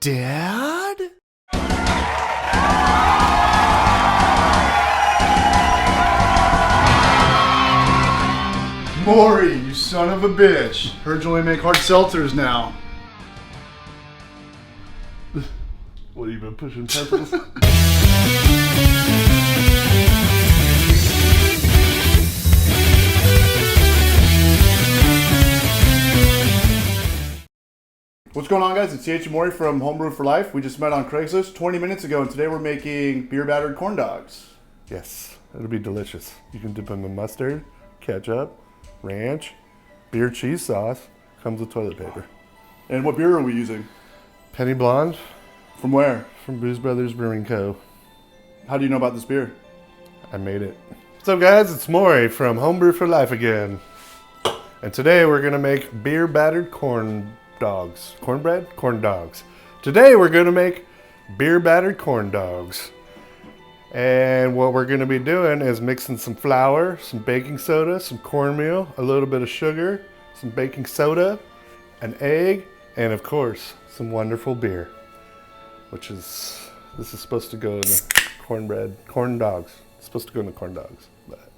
Dad? Maury, you son of a bitch. Heard you only make hard seltzers now. What, have you been pushing pencils? What's going on, guys? It's CH Maury from Homebrew for Life. We just met on Craigslist 20 minutes ago, and today we're making beer battered corn dogs. Yes, it'll be delicious. You can dip them in mustard, ketchup, ranch, beer cheese sauce. Comes with toilet paper. And what beer are we using? Penny Blonde From where? from Booze Brothers Brewing Co. How do you know about this beer? I made it. What's up, guys? It's Maury from Homebrew for Life again. And today we're gonna make beer battered corn dogs. Cornbread? Corn dogs. Today we're gonna make beer battered corn dogs. And what we're gonna be doing is mixing some flour, some baking soda, some cornmeal, a little bit of sugar, some baking soda, an egg, and of course, some wonderful beer. Which is, this is supposed to go in the corn dogs. It's supposed to go in the corn dogs. But,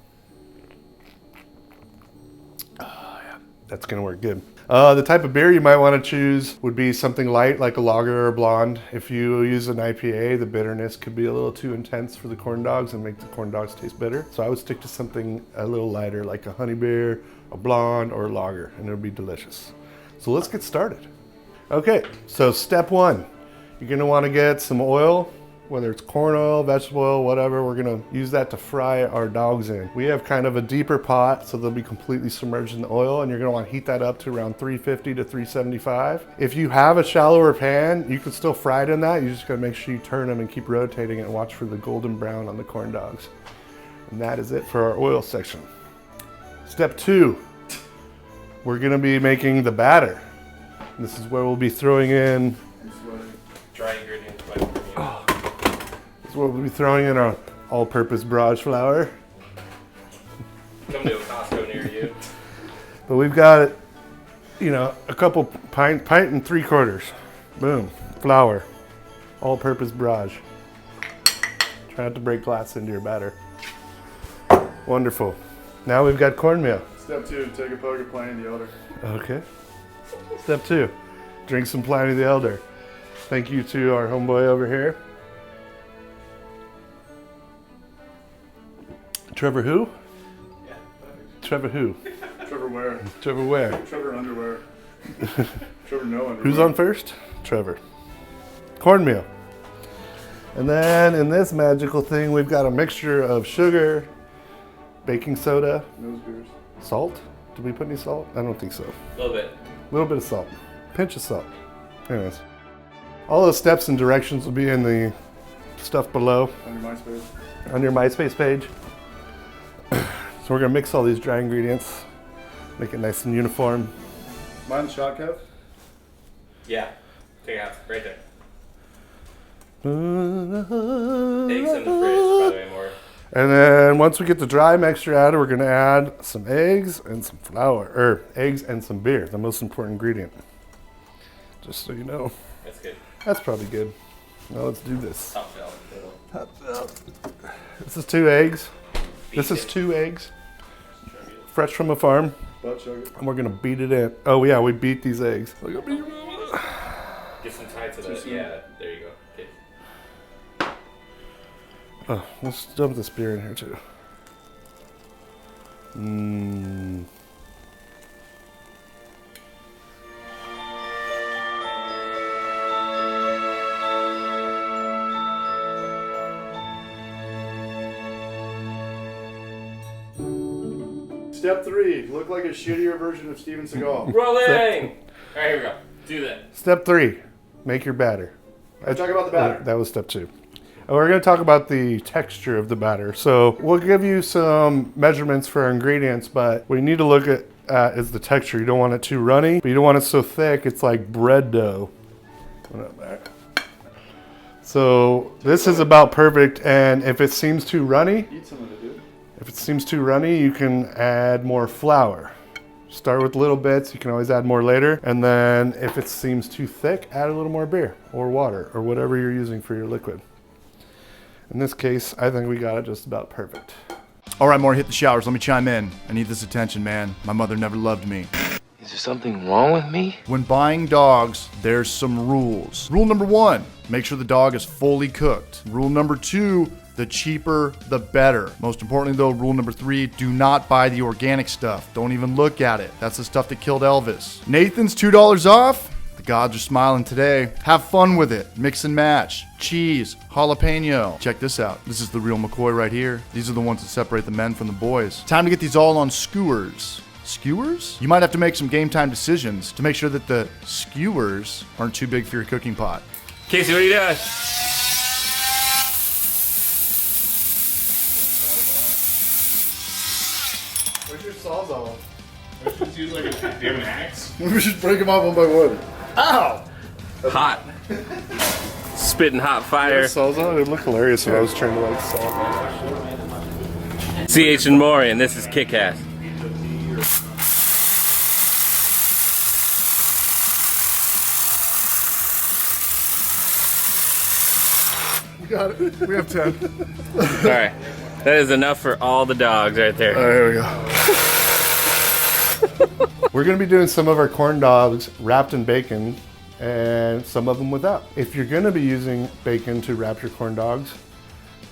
yeah, that's gonna work good. The type of beer you might want to choose would be something light like a lager or a blonde. If you use an IPA, the bitterness could be a little too intense for the corn dogs and make the corn dogs taste bitter. So I would stick to something a little lighter like a honey beer, a blonde, or a lager, and it'll be delicious. So let's get started. Okay, so step one, you're gonna want to get some oil, whether it's corn oil, vegetable oil, whatever. We're gonna use that to fry our dogs in. We have kind of a deeper pot, so they'll be completely submerged in the oil, and you're gonna want to heat that up to around 350 to 375. If you have a shallower pan, you can still fry it in that. You just gotta make sure you turn them and keep rotating it and watch for the golden brown on the corn dogs. And that is it for our oil section. Step two, we're gonna be making the batter. This is where we'll be throwing in dry ingredients. This is where we'll be throwing in our all-purpose barrage flour. Come to a Costco near you. But we've got, you know, a couple pint and 3/4. Boom, flour, all-purpose barrage. Try not to break glass into your batter. Wonderful. Now we've got cornmeal. Step two, take a poke at Pliny the Elder. Okay. Step two, drink some Pliny the Elder. Thank you to our homeboy over here. Trevor who? Yeah. Trevor who? Trevor where? Trevor where? Trevor underwear. Trevor no underwear. Who's on first? Trevor. Cornmeal. And then in this magical thing, we've got a mixture of sugar, baking soda, Nose beers. salt. Did we put any salt? I don't think so. A little bit. A little bit of salt. Pinch of salt. Anyways. All those steps and directions will be in the stuff below On your MySpace. on your MySpace page. So we're gonna mix all these dry ingredients, make it nice and uniform. Mind the shot, Kev? Yeah. Take it out. Right there. And Eggs in the fridge, by the way, more. then once we get the dry mixture added, we're gonna add some eggs and some flour, or eggs and some beer, the most important ingredient. Just so you know. That's good. That's probably good. Now let's do this. Top shelf. This is 2 eggs. This is 2 eggs, fresh from a farm, Butt sugar. and we're gonna beat it in. Oh yeah, we beat these eggs. Look at me. Get some tie to the. Yeah, there you go. Okay. Oh, let's dump this beer in here too. Step three, look like a shittier version of Steven Seagal. Rolling! Alright, here we go. Do that. Step 3, make your batter. Let's talk about the batter. That was step 2. And we're going to talk about the texture of the batter. So we'll give you some measurements for our ingredients, but what you need to look at is the texture. You don't want it too runny, but you don't want it so thick it's like bread dough. Put it back. So this is about perfect, and if it seems too runny, Eat some of it, dude. if it seems too runny, you can add more flour. Start with little bits. You can always add more later. And then if it seems too thick, add a little more beer or water or whatever you're using for your liquid. In this case, I think we got it just about perfect. All right, Maury, hit the showers. Let me chime in. I need this attention, man. My mother never loved me. Is there something wrong with me? When buying dogs, there's some rules. Rule number 1, make sure the dog is fully cooked. Rule number 2, the cheaper, the better. Most importantly though, rule number 3, do not buy the organic stuff. Don't even look at it. That's the stuff that killed Elvis. Nathan's $2 off. The gods are smiling today. Have fun with it. Mix and match. Cheese, jalapeno. Check this out. This is the real McCoy right here. These are the ones that separate the men from the boys. Time to get these all on skewers. Skewers? You might have to make some game time decisions to make sure that the skewers aren't too big for your cooking pot. Casey, what are you doing? Where's your sawzall? We should use like do you have an axe? We should break them off one by one. Ow! Hot. Spitting hot fire. Sawzall? It would look hilarious if I was trying to like saw. CH and Maury, and this is Kick-Ass. We got it. We have 10. Alright. That is enough for all the dogs right there. All right, here we go. We're gonna be doing some of our corn dogs wrapped in bacon and some of them without. If you're gonna be using bacon to wrap your corn dogs,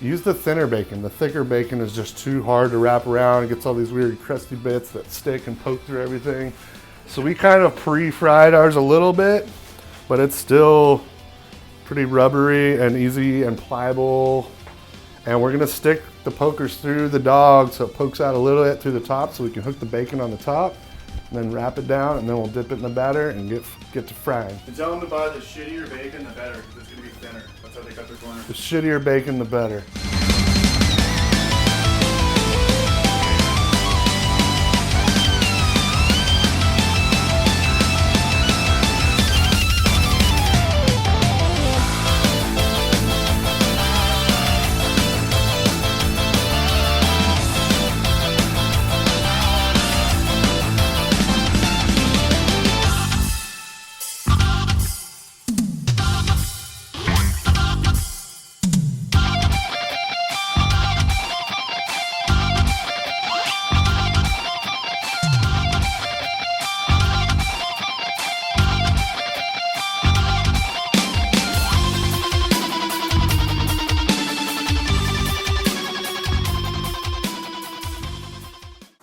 use the thinner bacon. The thicker bacon is just too hard to wrap around. It gets all these weird crusty bits that stick and poke through everything. So we kind of pre-fried ours a little bit, but it's still pretty rubbery and easy and pliable. And we're gonna stick the pokers through the dog so it pokes out a little bit through the top so we can hook the bacon on the top and then wrap it down, and then we'll dip it in the batter and get to frying. And tell them to buy the shittier bacon, the better, because it's going to be thinner. That's how they cut their corners. The shittier bacon, the better.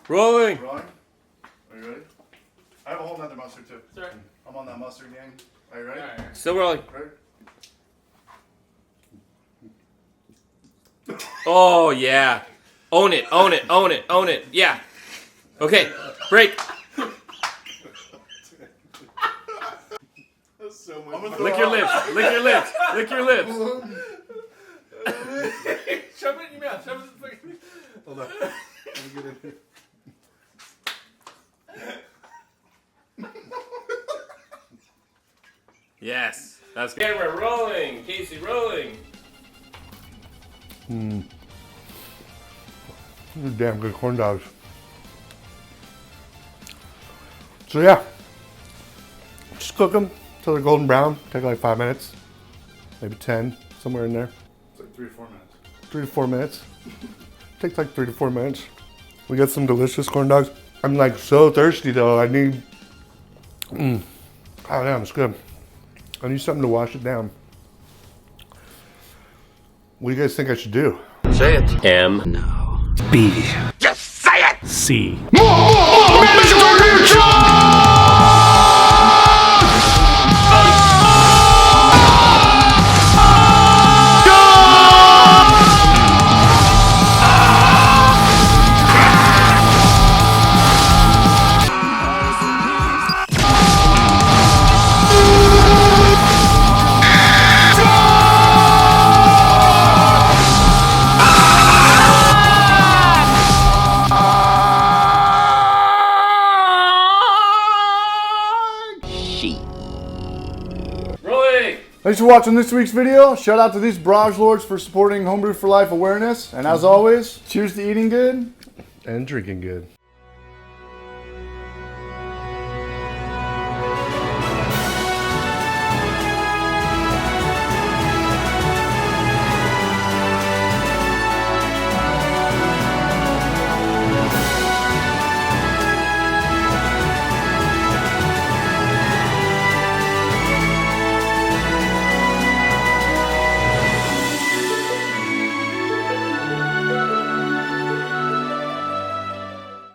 Rolling! Rolling? Are you ready? I have a whole nother mustard too. Sorry. I'm on that mustard gang. Are you ready? Still rolling. Ready? Oh, yeah. Own it, own it, own it, own it. Yeah. Okay, break. That's so much. Lick your lips, lick your lips, lick your lips. Shove it in your mouth, shove it in the fucking... Hold on. Let me get in here. Yes, that's good. Camera rolling, Casey rolling. These are damn good corn dogs. So yeah, just cook them till they're golden brown. Take like 5 minutes, maybe 10, somewhere in there. It's like 3 or 4 minutes. 3 to 4 minutes. Takes like 3 to 4 minutes. We got some delicious corn dogs. I'm like so thirsty though. I need. Oh damn, it's good. I need something to wash it down. What do you guys think I should do? Say it. M. No. B. Just say it! C. Thanks for watching this week's video. Shout out to these Barrage Lords for supporting Homebrew for Life awareness. And as always, cheers to eating good. And drinking good.